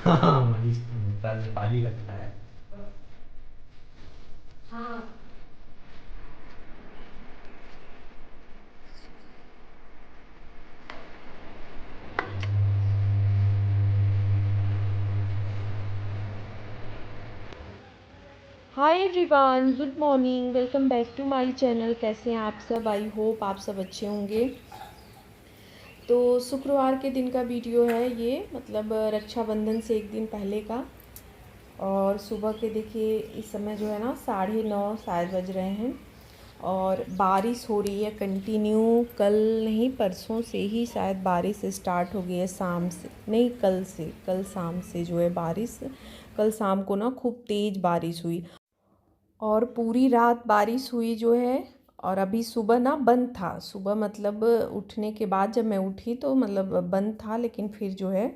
हाँ, इस पर पानी लगता है। हाँ। Hi everyone, good morning. Welcome back to my channel. कैसे हैं आप सब? आई होप आप सब अच्छे होंगे। तो शुक्रवार के दिन का वीडियो है ये, मतलब रक्षाबंधन से एक दिन पहले का। और सुबह के देखिए इस समय जो है ना 9:30 शायद बज रहे हैं। और बारिश हो रही है कंटिन्यू। कल नहीं, परसों से ही शायद बारिश स्टार्ट हो गई है, शाम से नहीं, कल से, कल शाम से जो है बारिश। कल शाम को ना खूब तेज़ बारिश हुई और पूरी रात बारिश हुई जो है। और अभी सुबह ना बंद था, सुबह मतलब उठने के बाद जब मैं उठी तो मतलब बंद था, लेकिन फिर जो है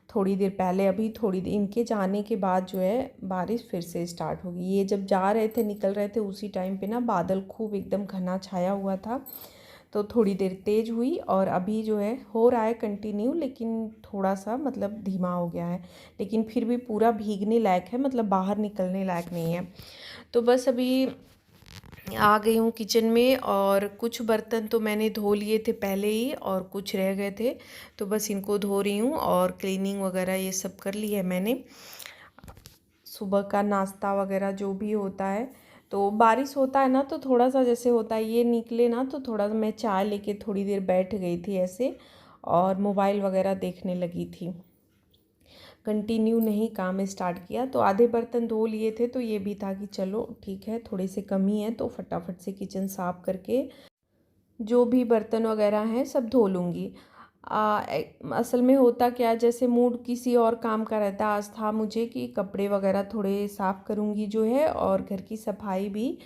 थोड़ी देर पहले, अभी थोड़ी देर इनके जाने के बाद जो है बारिश फिर से स्टार्ट हो गई। ये जब जा रहे थे, निकल रहे थे, उसी टाइम पे ना बादल खूब एकदम घना छाया हुआ था। तो थोड़ी देर तेज़ हुई और अभी जो है हो रहा है कंटिन्यू, लेकिन थोड़ा सा मतलब धीमा हो गया है। लेकिन फिर भी पूरा भीगने लायक है, मतलब बाहर निकलने लायक नहीं है। तो बस अभी आ गई हूँ किचन में, और कुछ बर्तन तो मैंने धो लिए थे पहले ही और कुछ रह गए थे। तो बस इनको धो रही हूँ और क्लीनिंग वगैरह ये सब कर ली है मैंने। सुबह का नाश्ता वगैरह जो भी होता है, तो बारिश होता है ना तो थोड़ा सा जैसे होता है, ये निकले ना तो थोड़ा सा मैं चाय लेके थोड़ी देर बैठ गई थी ऐसे, और मोबाइल वगैरह देखने लगी थी। कंटिन्यू नहीं काम स्टार्ट किया। तो आधे बर्तन धो लिए थे, तो ये भी था कि चलो ठीक है, थोड़े से कमी है तो फटाफट से किचन साफ़ करके जो भी बर्तन वगैरह हैं सब धो लूँगी। असल में होता क्या है, जैसे मूड किसी और काम का रहता है, आज था मुझे कि कपड़े वगैरह थोड़े साफ़ करूँगी जो है, और घर की सफाई भी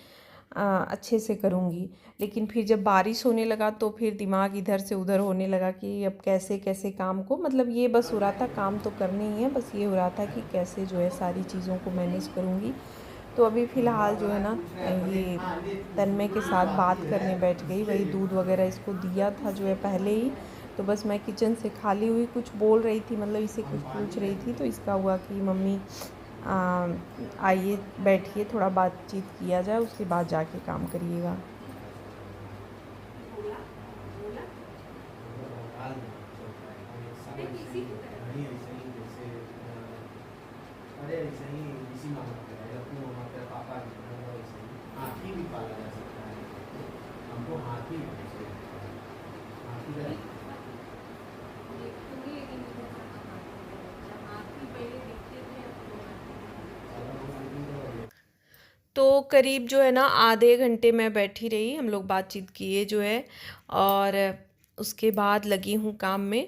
अच्छे से करूँगी। लेकिन फिर जब बारिश होने लगा तो फिर दिमाग इधर से उधर होने लगा कि अब कैसे कैसे काम को, मतलब ये बस हो रहा था, काम तो करने ही है, बस ये हो रहा था कि कैसे जो है सारी चीज़ों को मैनेज करूँगी। तो अभी फ़िलहाल जो है ना ये तन्मय के साथ बात करने बैठ गई, वही दूध वगैरह इसको दिया था जो है पहले ही। तो बस मैं किचन से खाली हुई, कुछ बोल रही थी, मतलब इसे कुछ पूछ रही थी, तो इसका हुआ कि मम्मी आइए बैठिए, थोड़ा बातचीत किया जाए, उसके बाद जाके काम करिएगा। अरे ऐसे ही इसी मामा का है, अपने मामा का पापा जी का, वो ऐसे ही हाथी भी पाला जा सकता है। हमको हाथी हाथी का तो करीब जो है ना आधे घंटे मैं बैठी रही, हम लोग बातचीत किए जो है, और उसके बाद लगी हूँ काम में।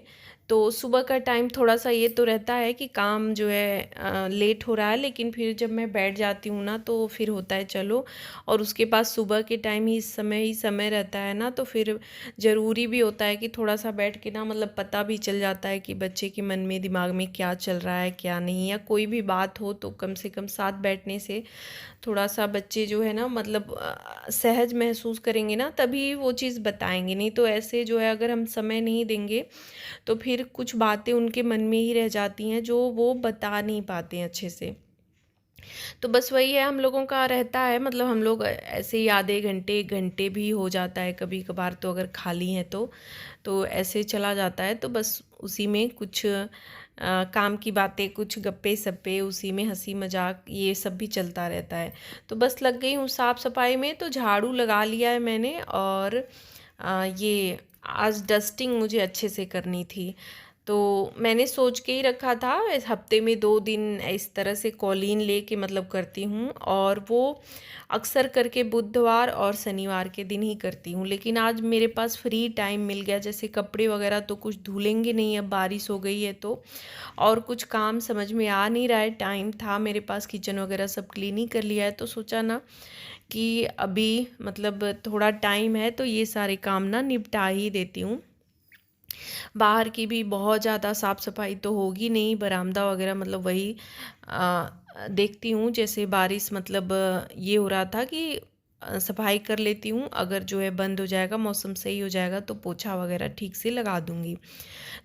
तो सुबह का टाइम थोड़ा सा ये तो रहता है कि काम जो है लेट हो रहा है, लेकिन फिर जब मैं बैठ जाती हूँ ना तो फिर होता है चलो। और उसके बाद सुबह के टाइम ही समय रहता है ना, तो फिर ज़रूरी भी होता है कि थोड़ा सा बैठ के ना, मतलब पता भी चल जाता है कि बच्चे के मन में, दिमाग में क्या चल रहा है क्या नहीं, या कोई भी बात हो तो कम से कम साथ बैठने से थोड़ा सा बच्चे जो है ना, मतलब सहज महसूस करेंगे ना, तभी वो चीज़ बताएंगे। नहीं तो ऐसे जो है अगर हम समय नहीं देंगे तो फिर कुछ बातें उनके मन में ही रह जाती हैं जो वो बता नहीं पाते हैं अच्छे से। तो बस वही है, हम लोगों का रहता है, मतलब हम लोग ऐसे ही आधे घंटे, एक घंटे भी हो जाता है कभी कभार, तो अगर खाली हैं तो ऐसे चला जाता है। तो बस उसी में कुछ काम की बातें, कुछ गप्पे सप्पे, उसी में हंसी मजाक, ये सब भी चलता रहता है। तो बस लग गई हूँ साफ़ सफाई में, तो झाड़ू लगा लिया है मैंने। और ये आज डस्टिंग मुझे अच्छे से करनी थी, तो मैंने सोच के ही रखा था इस हफ्ते में 2 दिन इस तरह से कॉलीन ले के मतलब करती हूँ, और वो अक्सर करके बुधवार और शनिवार के दिन ही करती हूँ। लेकिन आज मेरे पास फ्री टाइम मिल गया, जैसे कपड़े वगैरह तो कुछ धुलेंगे नहीं, अब बारिश हो गई है तो, और कुछ काम समझ में आ नहीं रहा है, टाइम था मेरे पास, किचन वगैरह सब क्लीन ही कर लिया है, तो सोचा ना कि अभी मतलब थोड़ा टाइम है तो ये सारे काम ना निपटा ही देती हूँ। बाहर की भी बहुत ज़्यादा साफ़ सफाई तो होगी नहीं, बरामदा वगैरह मतलब वही देखती हूँ। जैसे बारिश मतलब ये हो रहा था कि सफाई कर लेती हूँ। अगर जो है बंद हो जाएगा, मौसम सही हो जाएगा तो पोछा वगैरह ठीक से लगा दूँगी।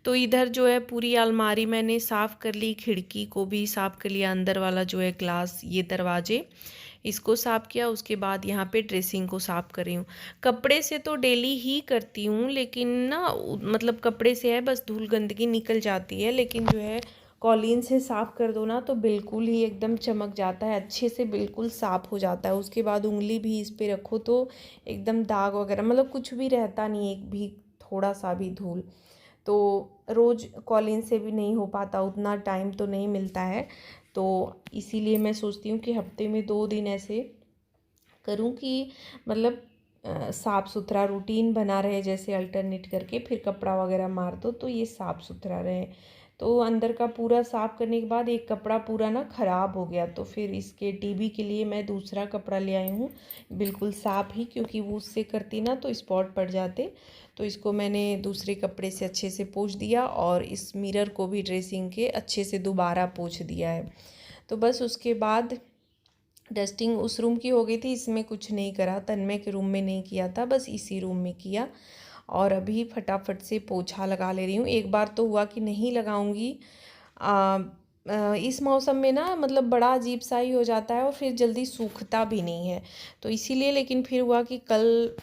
तो इधर जो है पूरी अलमारी मैंने साफ़ कर ली, खिड़की को भी साफ़ कर लिया, अंदर वाला जो है ग्लास, ये दरवाजे इसको साफ़ किया। उसके बाद यहाँ पे ड्रेसिंग को साफ़ कर रही हूँ। कपड़े से तो डेली ही करती हूँ, लेकिन ना मतलब कपड़े से है बस धूल गंदगी निकल जाती है, लेकिन जो है कॉलीन से साफ़ कर दो ना तो बिल्कुल ही एकदम चमक जाता है, अच्छे से बिल्कुल साफ़ हो जाता है। उसके बाद उंगली भी इस पे रखो तो एकदम दाग वगैरह मतलब कुछ भी रहता नहीं, एक भी थोड़ा सा भी धूल। तो रोज़ कॉलिन से भी नहीं हो पाता, उतना टाइम तो नहीं मिलता है। तो इसीलिए मैं सोचती हूँ कि हफ्ते में 2 दिन ऐसे करूँ कि मतलब साफ़ सुथरा रूटीन बना रहे, जैसे अल्टरनेट करके फिर कपड़ा वगैरह मार दो तो ये साफ़ सुथरा रहे। तो अंदर का पूरा साफ़ करने के बाद एक कपड़ा पूरा ना ख़राब हो गया, तो फिर इसके टीबी के लिए मैं दूसरा कपड़ा ले आई हूँ, बिल्कुल साफ़ ही, क्योंकि वो उससे करती ना तो स्पॉट पड़ जाते। तो इसको मैंने दूसरे कपड़े से अच्छे से पोंछ दिया और इस मिरर को भी ड्रेसिंग के अच्छे से दोबारा पोंछ दिया है। तो बस उसके बाद डस्टिंग उस रूम की हो गई थी, इसमें कुछ नहीं करा, तन्मय के रूम में नहीं किया था, बस इसी रूम में किया। और अभी फटाफट से पोछा लगा ले रही हूँ। एक बार तो हुआ कि नहीं लगाऊंगी, इस मौसम में ना मतलब बड़ा अजीब सा ही हो जाता है और फिर जल्दी सूखता भी नहीं है, तो इसीलिए। लेकिन फिर हुआ कि कल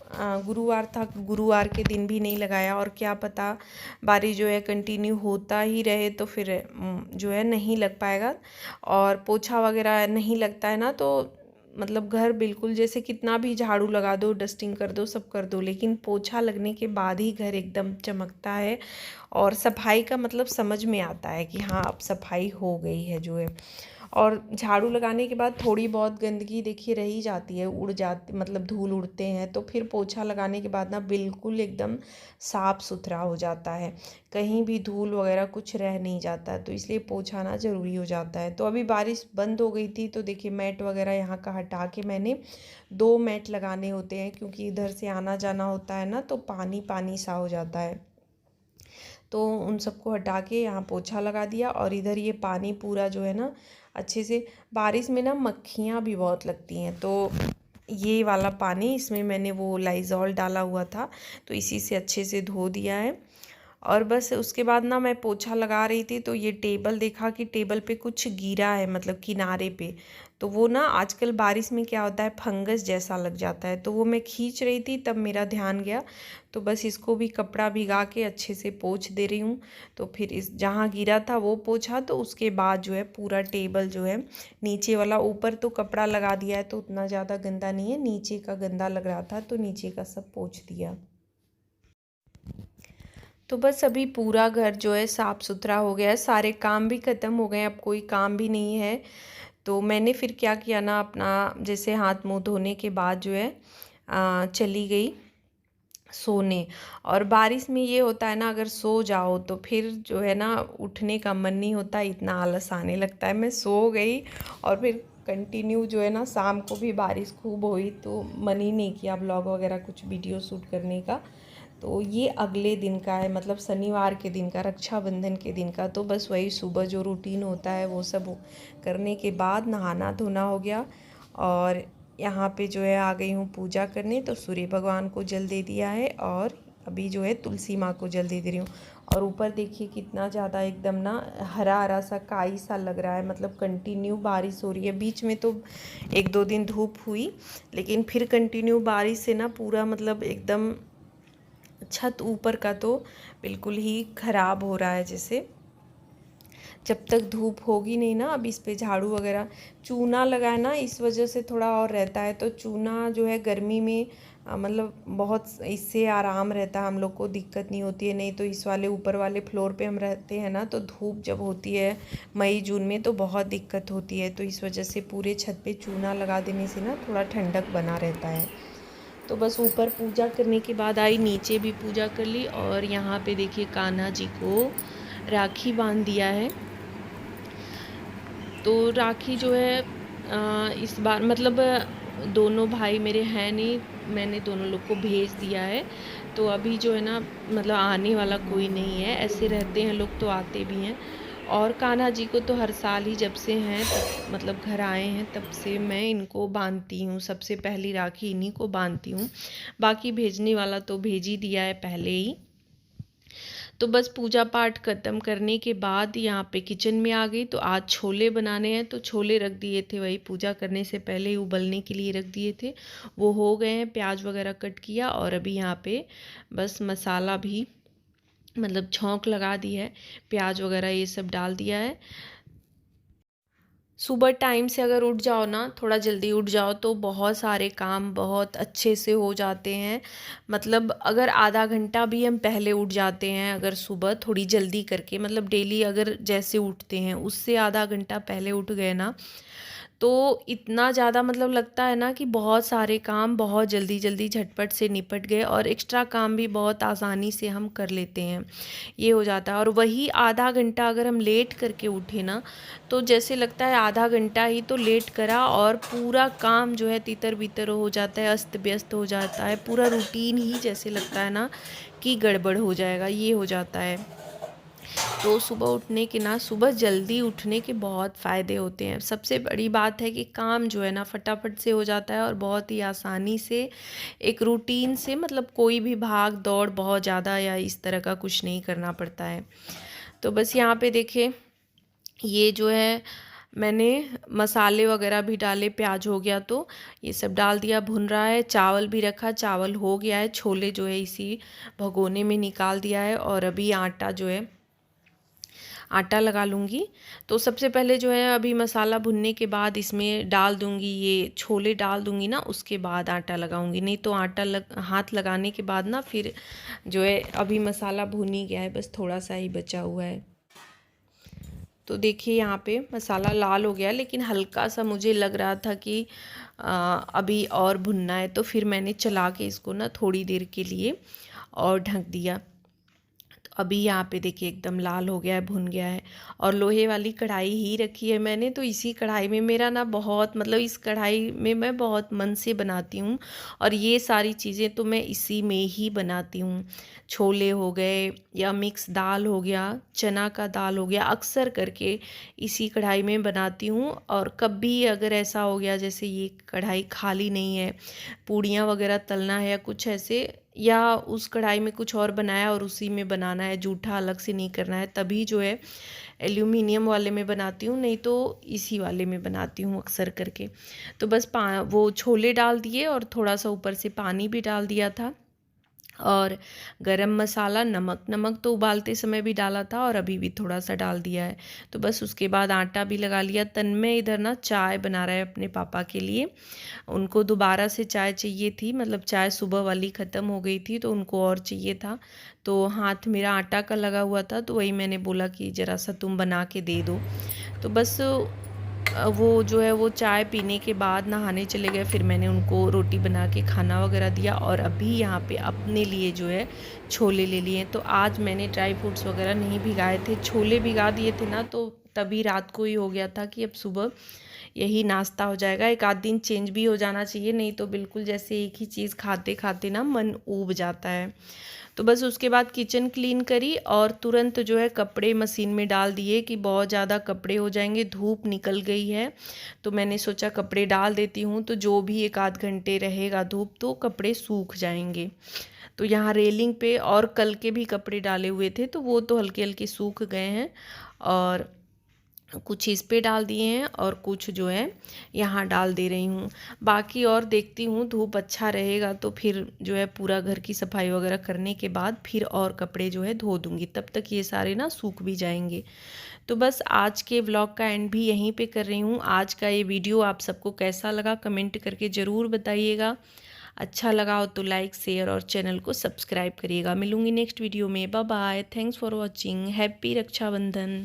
गुरुवार था, गुरुवार के दिन भी नहीं लगाया, और क्या पता बारिश जो है कंटिन्यू होता ही रहे तो फिर जो है नहीं लग पाएगा। और पोछा वगैरह नहीं लगता है ना तो मतलब घर बिल्कुल जैसे कितना भी झाड़ू लगा दो, डस्टिंग कर दो, सब कर दो, लेकिन पोछा लगने के बाद ही घर एकदम चमकता है और सफाई का मतलब समझ में आता है कि हाँ अब सफाई हो गई है जो है। और झाड़ू लगाने के बाद थोड़ी बहुत गंदगी देखिए रह ही जाती है, उड़ जाती मतलब धूल उड़ते हैं, तो फिर पोछा लगाने के बाद ना बिल्कुल एकदम साफ़ सुथरा हो जाता है, कहीं भी धूल वगैरह कुछ रह नहीं जाता है। तो इसलिए पोछा ना ज़रूरी हो जाता है। तो अभी बारिश बंद हो गई थी तो देखिए मैट वगैरह यहाँ का हटा के मैंने 2 मैट लगाने होते हैं, क्योंकि इधर से आना जाना होता है ना तो पानी पानी सा हो जाता है। तो उन सबको हटा के यहाँ पोछा लगा दिया। और इधर ये पानी पूरा जो है ना अच्छे से, बारिश में ना मक्खियाँ भी बहुत लगती हैं, तो ये वाला पानी इसमें मैंने वो लाइज़ॉल डाला हुआ था तो इसी से अच्छे से धो दिया है। और बस उसके बाद ना मैं पोछा लगा रही थी तो ये टेबल देखा कि टेबल पे कुछ गिरा है, मतलब किनारे पे, तो वो ना आजकल बारिश में क्या होता है फंगस जैसा लग जाता है, तो वो मैं खींच रही थी तब मेरा ध्यान गया। तो बस इसको भी कपड़ा भिगा के अच्छे से पोंछ दे रही हूँ। तो फिर इस जहाँ गिरा था वो पोंछा, तो उसके बाद जो है पूरा टेबल जो है नीचे वाला, ऊपर तो कपड़ा लगा दिया है तो उतना ज़्यादा गंदा नहीं है, नीचे का गंदा लग रहा था तो नीचे का सब पोंछ दिया। तो बस अभी पूरा घर जो है साफ़ सुथरा हो गया है, सारे काम भी ख़त्म हो गए, अब कोई काम भी नहीं है। तो मैंने फिर क्या किया ना, अपना जैसे हाथ मुंह धोने के बाद जो है चली गई सोने। और बारिश में ये होता है ना, अगर सो जाओ तो फिर जो है ना उठने का मन नहीं होता, इतना आलस आने लगता है। मैं सो गई और फिर कंटिन्यू जो है ना शाम को भी बारिश खूब हुई तो मन ही नहीं किया ब्लॉग वगैरह कुछ वीडियो शूट करने का। तो ये अगले दिन का है, मतलब शनिवार के दिन का, रक्षाबंधन के दिन का। तो बस वही सुबह जो रूटीन होता है वो सब करने के बाद नहाना धोना हो गया। और यहाँ पे जो है आ गई हूँ पूजा करने, तो सूर्य भगवान को जल दे दिया है और अभी जो है तुलसी माँ को जल दे रही हूँ। और ऊपर देखिए कितना ज़्यादा एकदम ना हरा हरा सा काई सा लग रहा है, मतलब कंटिन्यू बारिश हो रही है। बीच में तो 1-2 दिन धूप हुई, लेकिन फिर कंटिन्यू बारिश से ना पूरा मतलब एकदम छत ऊपर का तो बिल्कुल ही ख़राब हो रहा है। जैसे जब तक धूप होगी नहीं ना, अब इस पे झाड़ू वगैरह, चूना लगा है ना इस वजह से थोड़ा और रहता है। तो चूना जो है गर्मी में मतलब बहुत इससे आराम रहता है, हम लोग को दिक्कत नहीं होती है। नहीं तो इस वाले ऊपर वाले फ्लोर पे हम रहते हैं ना, तो धूप जब होती है मई जून में तो बहुत दिक्कत होती है। तो इस वजह से पूरे छत पे चूना लगा देने से ना थोड़ा ठंडक बना रहता है। तो बस ऊपर पूजा करने के बाद आई, नीचे भी पूजा कर ली। और यहाँ पे देखिए कान्हा जी को राखी बांध दिया है। तो राखी जो है इस बार मतलब दोनों भाई मेरे हैं नहीं, मैंने दोनों लोग को भेज दिया है। तो अभी जो है ना मतलब आने वाला कोई नहीं है, ऐसे रहते हैं लोग तो आते भी हैं। और कान्हा जी को तो हर साल ही जब से हैं तब मतलब घर आए हैं तब से मैं इनको बांधती हूँ, सबसे पहली राखी इन्हीं को बांधती हूँ। बाकी भेजने वाला तो भेज ही दिया है पहले ही। तो बस पूजा पाठ ख़त्म करने के बाद यहाँ पे किचन में आ गई। तो आज छोले बनाने हैं, तो छोले रख दिए थे, वही पूजा करने से पहले ही उबलने के लिए रख दिए थे। वो हो गए हैं, प्याज वगैरह कट किया और अभी यहाँ पे बस मसाला भी मतलब छौंक लगा दी है, प्याज वगैरह ये सब डाल दिया है। सुबह टाइम से अगर उठ जाओ ना, थोड़ा जल्दी उठ जाओ तो बहुत सारे काम बहुत अच्छे से हो जाते हैं। मतलब अगर आधा घंटा भी हम पहले उठ जाते हैं, अगर सुबह थोड़ी जल्दी करके, मतलब डेली अगर जैसे उठते हैं उससे आधा घंटा पहले उठ गए ना, तो इतना ज़्यादा मतलब लगता है ना कि बहुत सारे काम बहुत जल्दी जल्दी झटपट से निपट गए और एक्स्ट्रा काम भी बहुत आसानी से हम कर लेते हैं, ये हो जाता है। और वही आधा घंटा अगर हम लेट करके उठे ना, तो जैसे लगता है आधा घंटा ही तो लेट करा और पूरा काम जो है तितर बितर हो जाता है, अस्त व्यस्त हो जाता है, पूरा रूटीन ही जैसे लगता है ना कि गड़बड़ हो जाएगा, ये हो जाता है। तो सुबह उठने के ना, सुबह जल्दी उठने के बहुत फ़ायदे होते हैं। सबसे बड़ी बात है कि काम जो है ना फटाफट से हो जाता है और बहुत ही आसानी से एक रूटीन से, मतलब कोई भी भाग दौड़ बहुत ज़्यादा या इस तरह का कुछ नहीं करना पड़ता है। तो बस यहाँ पे देखिए, ये जो है मैंने मसाले वगैरह भी डाले, प्याज हो गया तो ये सब डाल दिया, भुन रहा है। चावल भी रखा, चावल हो गया है, छोले जो है इसी भगोने में निकाल दिया है और अभी आटा जो है आटा लगा लूँगी। तो सबसे पहले जो है अभी मसाला भुनने के बाद इसमें डाल दूँगी, ये छोले डाल दूँगी ना, उसके बाद आटा लगाऊँगी। नहीं तो हाथ लगाने के बाद ना फिर जो है, अभी मसाला भुन ही गया है, बस थोड़ा सा ही बचा हुआ है। तो देखिए यहाँ पे मसाला लाल हो गया, लेकिन हल्का सा मुझे लग रहा था कि अभी और भुनना है, तो फिर मैंने चला के इसको ना थोड़ी देर के लिए और ढक दिया। अभी यहाँ पे देखिए एकदम लाल हो गया है, भुन गया है। और लोहे वाली कढ़ाई ही रखी है मैंने, तो इसी कढ़ाई में मेरा ना बहुत, मतलब इस कढ़ाई में मैं बहुत मन से बनाती हूँ और ये सारी चीज़ें तो मैं इसी में ही बनाती हूँ। छोले हो गए या मिक्स दाल हो गया, चना का दाल हो गया, अक्सर करके इसी कढ़ाई में बनाती हूँ। और कभी अगर ऐसा हो गया जैसे ये कढ़ाई खाली नहीं है, पूड़ियाँ वगैरह तलना है या कुछ ऐसे, या उस कढ़ाई में कुछ और बनाया और उसी में बनाना है, जूठा अलग से नहीं करना है, तभी जो है एल्यूमिनियम वाले में बनाती हूँ, नहीं तो इसी वाले में बनाती हूँ अक्सर करके। तो बस वो छोले डाल दिए और थोड़ा सा ऊपर से पानी भी डाल दिया था और गरम मसाला, नमक तो उबालते समय भी डाला था और अभी भी थोड़ा सा डाल दिया है। तो बस उसके बाद आटा भी लगा लिया। तन्मय इधर ना चाय बना रहा है अपने पापा के लिए, उनको दोबारा से चाय चाहिए थी, मतलब चाय सुबह वाली ख़त्म हो गई थी तो उनको और चाहिए था। तो हाथ मेरा आटा का लगा हुआ था, तो वही मैंने बोला कि ज़रा सा तुम बना के दे दो। तो बस वो जो है वो चाय पीने के बाद नहाने चले गए, फिर मैंने उनको रोटी बना के खाना वगैरह दिया और अभी यहाँ पे अपने लिए जो है छोले ले लिए। तो आज मैंने ड्राई फ्रूट्स वगैरह नहीं भिगाए थे, छोले भिगा दिए थे ना, तो तभी रात को ही हो गया था कि अब सुबह यही नाश्ता हो जाएगा। एक आध दिन चेंज भी हो जाना चाहिए, नहीं तो बिल्कुल जैसे एक ही चीज़ खाते खाते ना मन ऊब जाता है। तो बस उसके बाद किचन क्लीन करी और तुरंत जो है कपड़े मशीन में डाल दिए कि बहुत ज़्यादा कपड़े हो जाएंगे, धूप निकल गई है। तो मैंने सोचा कपड़े डाल देती हूँ, तो जो भी एक आध घंटे रहेगा धूप तो कपड़े सूख जाएंगे। तो यहाँ रेलिंग पे और कल के भी कपड़े डाले हुए थे, तो वो तो हल्के हल्के सूख गए हैं और कुछ इस पे डाल दिए हैं और कुछ जो है यहाँ डाल दे रही हूँ। बाकी और देखती हूँ, धूप अच्छा रहेगा तो फिर जो है पूरा घर की सफाई वगैरह करने के बाद फिर और कपड़े जो है धो दूँगी, तब तक ये सारे ना सूख भी जाएंगे। तो बस आज के व्लॉग का एंड भी यहीं पे कर रही हूँ। आज का ये वीडियो आप सबको कैसा लगा कमेंट करके ज़रूर बताइएगा। अच्छा लगा हो तो लाइक शेयर और चैनल को सब्सक्राइब करिएगा। मिलूँगी नेक्स्ट वीडियो में। Bye bye, thanks for watching, happy Rakshabandhan.